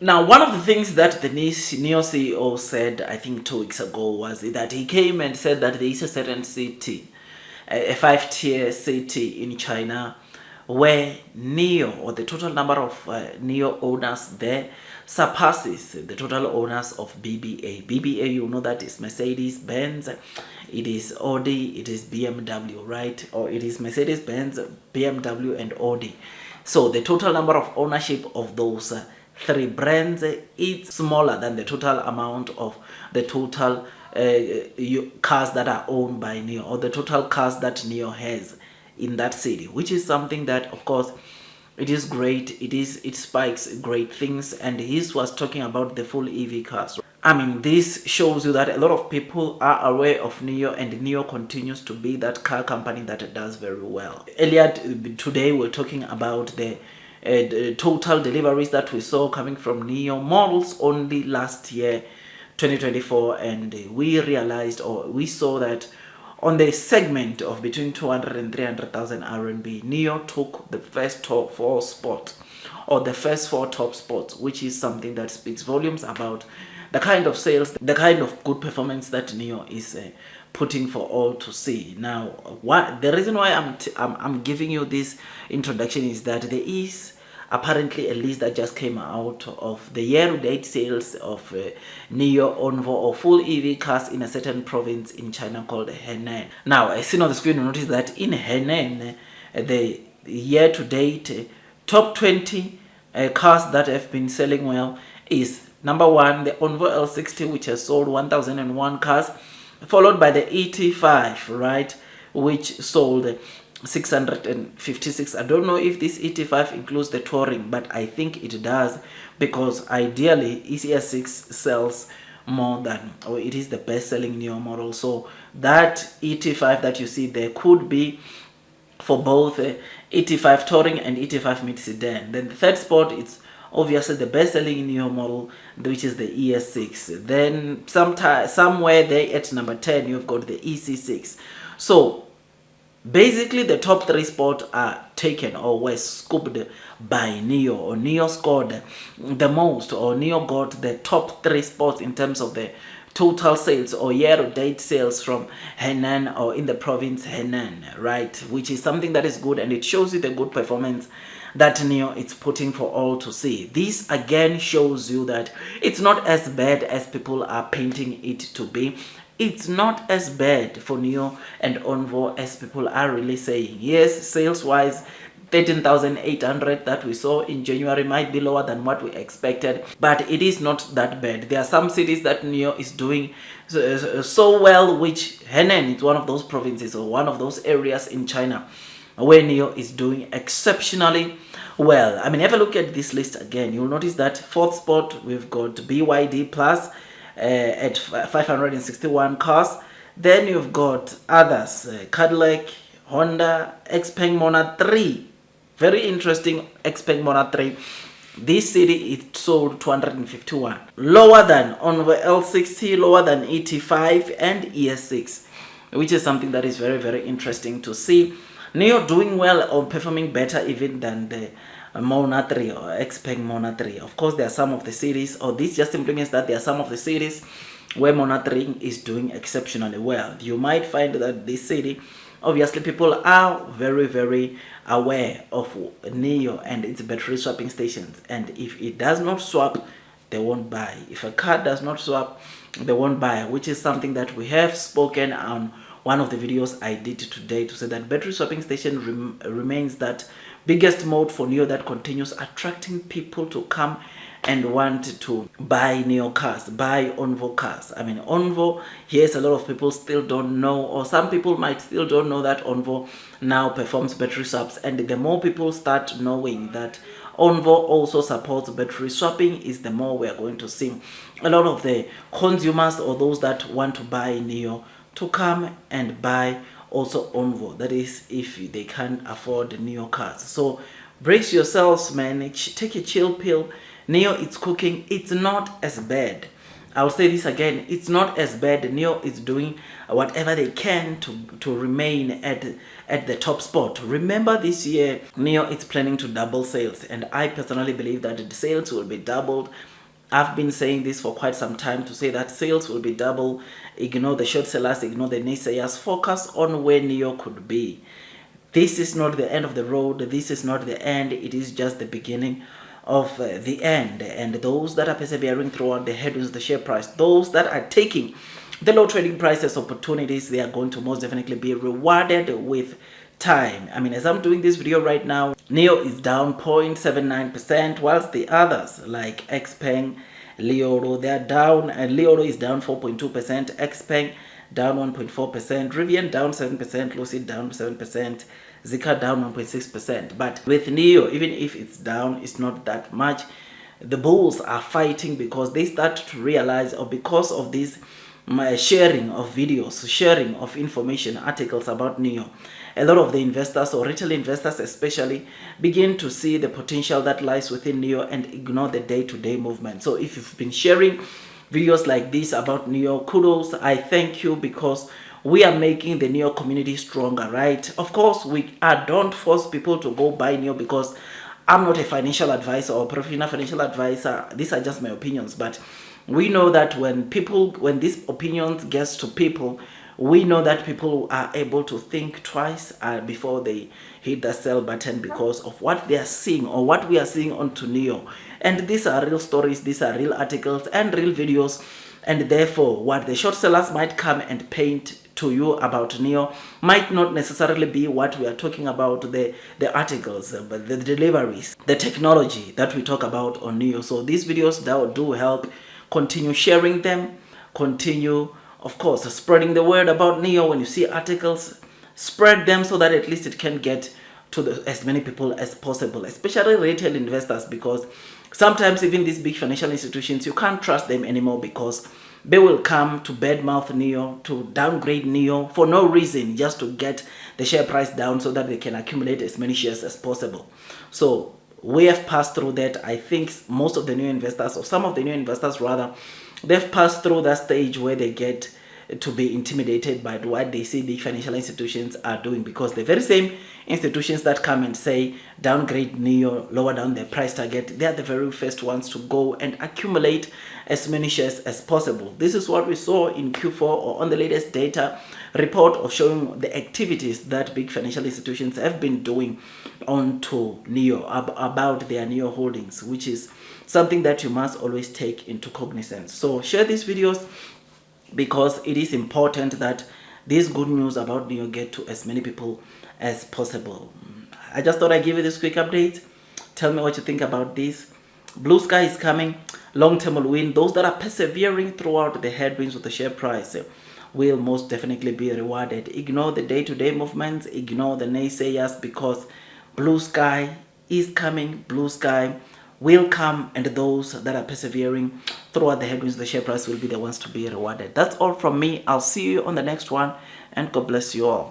Now, one of the things that the NIO CEO said, I think 2 weeks ago, was that he came and said that there is a certain city, a 5-tier city in China, where NIO, or the total number of NIO owners there, surpasses the total owners of BBA. BBA, you know, that is Mercedes-Benz, it is Audi, it is BMW, right? Or it is Mercedes-Benz, BMW, and Audi. So the total number of ownership of those three brands, it's smaller than the total amount of the total cars that are owned by NIO, or the total cars that NIO has in that city, which is something that, of course, it is great. It spikes great things. And he was talking about the full EV cars. I mean, this shows you that a lot of people are aware of NIO, and NIO continues to be that car company that does very well. Earlier today, we're talking about the total deliveries that we saw coming from NIO models only last year, 2024, and we realized, or we saw, that on the segment of between 200 and 300,000 RMB, NIO took the first top 4 spots, or the first 4 top spots, which is something that speaks volumes about the kind of sales, the kind of good performance that NIO is putting for all to see. Now, the reason why I'm giving you this introduction is that there is apparently a list that just came out of the year-to-date sales of NIO ONVO, or full EV cars, in a certain province in China called Hainan. Now, I see on the screen, you notice that in Hainan, the year-to-date top 20 cars that have been selling well is number 1, the ONVO L60, which has sold 1,001 cars, followed by the ET5, right, which sold 656. I don't know if this ET5 includes the touring, but I think it does, because ideally ES8 sells more than, or it is the best-selling NIO model. So that ET5 that you see there could be for both ET5 touring and ET5 mid sedan. Then the third spot, it's obviously the best-selling NIO model, which is the ES6. Then somewhere there at number 10, you've got the EC6. So basically, the top 3 spots are taken, or were scooped by NIO, or NIO scored the most, or NIO got the top 3 spots in terms of the total sales, or year-to-date sales from Hainan, or in the province Hainan, right? Which is something that is good, and it shows you the good performance that NIO is putting for all to see. This again shows you that it's not as bad as people are painting it to be. It's not as bad for NIO and ONVO as people are really saying. Yes, sales-wise, 13,800 that we saw in January might be lower than what we expected, but it is not that bad. There are some cities that NIO is doing so well, which Hainan is one of those provinces, or one of those areas in China where NIO is doing exceptionally well. I mean, have a look at this list again. You'll notice that 4th spot, we've got BYD Plus at 561 cars. Then you've got others, Cadillac, Honda, Xpeng Mona 3. Very interesting, Xpeng Mona 3. This city, it sold 251. Lower than ONVO L60, lower than ET5 and ES6, which is something that is very, very interesting to see. NIO doing well, or performing better even than the Mona 3, or Xpeng Mona 3. Of course, there are some of the cities, or this just simply means that there are some of the cities where Mona 3 is doing exceptionally well. You might find that this city, obviously people are very, very aware of NIO and its battery swapping stations, and if it does not swap, they won't buy. If a car does not swap, they won't buy, which is something that we have spoken on one of the videos I did today, to say that battery swapping station remains that biggest mode for NIO that continues attracting people to come and want to buy NIO cars, buy ONVO cars. I mean, ONVO, yes, a lot of people still don't know, or some people might still don't know, that ONVO now performs battery swaps. And the more people start knowing that ONVO also supports battery swapping, is the more we are going to see a lot of the consumers, or those that want to buy NIO, to come and buy also ONVO. That is, if they can't afford NIO cars. So brace yourselves, man. Take a chill pill. NIO, it's cooking. It's not as bad I'll say this again, it's not as bad. NIO is doing whatever they can to remain at the top spot. Remember, this year NIO is planning to double sales, and I personally believe that the sales will be doubled. I've been saying this for quite some time, to say that sales will be double. Ignore the short sellers, ignore the naysayers, focus on where NIO could be. This is not the end of the road, this is not the end, it is just the beginning of the end. And those that are persevering throughout the headwinds of the share price, those that are taking the low trading prices opportunities, they are going to most definitely be rewarded with time. I mean, as I'm doing this video right now, NIO is down 0.79%, whilst the others like XPeng, Lioro, they are down, and Lioro is down 4.2%, XPeng down 1.4%, Rivian down 7%, Lucid down 7%, Zika down 1.6%. But with NIO, even if it's down, it's not that much. The bulls are fighting because they start to realize, or because of this sharing of videos, sharing of information, articles about NIO, a lot of the investors, or retail investors especially, begin to see the potential that lies within NIO and ignore the day-to-day movement. So if you've been sharing videos like this about NIO, kudos, I thank you, because we are making the NIO community stronger, right? Of course, don't force people to go buy NIO, because I'm not a financial advisor or professional financial advisor. These are just my opinions, but we know that when these opinions gets to people, we know that people are able to think twice before they hit the sell button, because of what they are seeing, or what we are seeing onto NIO. And these are real stories, these are real articles and real videos, and therefore what the short sellers might come and paint to you about NIO might not necessarily be what we are talking about, the articles, but the deliveries, the technology that we talk about on NIO. So these videos that do help. Continue sharing them, continue, of course, spreading the word about NIO. When you see articles, spread them so that at least it can get to as many people as possible, especially retail investors, because sometimes even these big financial institutions, you can't trust them anymore, because they will come to badmouth NIO, to downgrade NIO for no reason, just to get the share price down so that they can accumulate as many shares as possible. So we have passed through that. I think most of the new investors, or some of the new investors rather, they've passed through that stage where they get to be intimidated by what they see big financial institutions are doing, because the very same institutions that come and say downgrade NIO, lower down their price target, they are the very first ones to go and accumulate as many shares as possible. This is what we saw in Q4, or on the latest data report, of showing the activities that big financial institutions have been doing onto NIO, about their NIO holdings, which is something that you must always take into cognizance. So share these videos, because it is important that this good news about NIO get to as many people as possible. I just thought I'd give you this quick update. Tell me what you think about this. Blue sky is coming. Long term will win. Those that are persevering throughout the headwinds of the share price will most definitely be rewarded. Ignore the day-to-day movements. Ignore the naysayers, because blue sky is coming. Blue sky will come, and those that are persevering throughout the headwinds of the share price will be the ones to be rewarded. That's all from me. I'll see you on the next one, and God bless you all.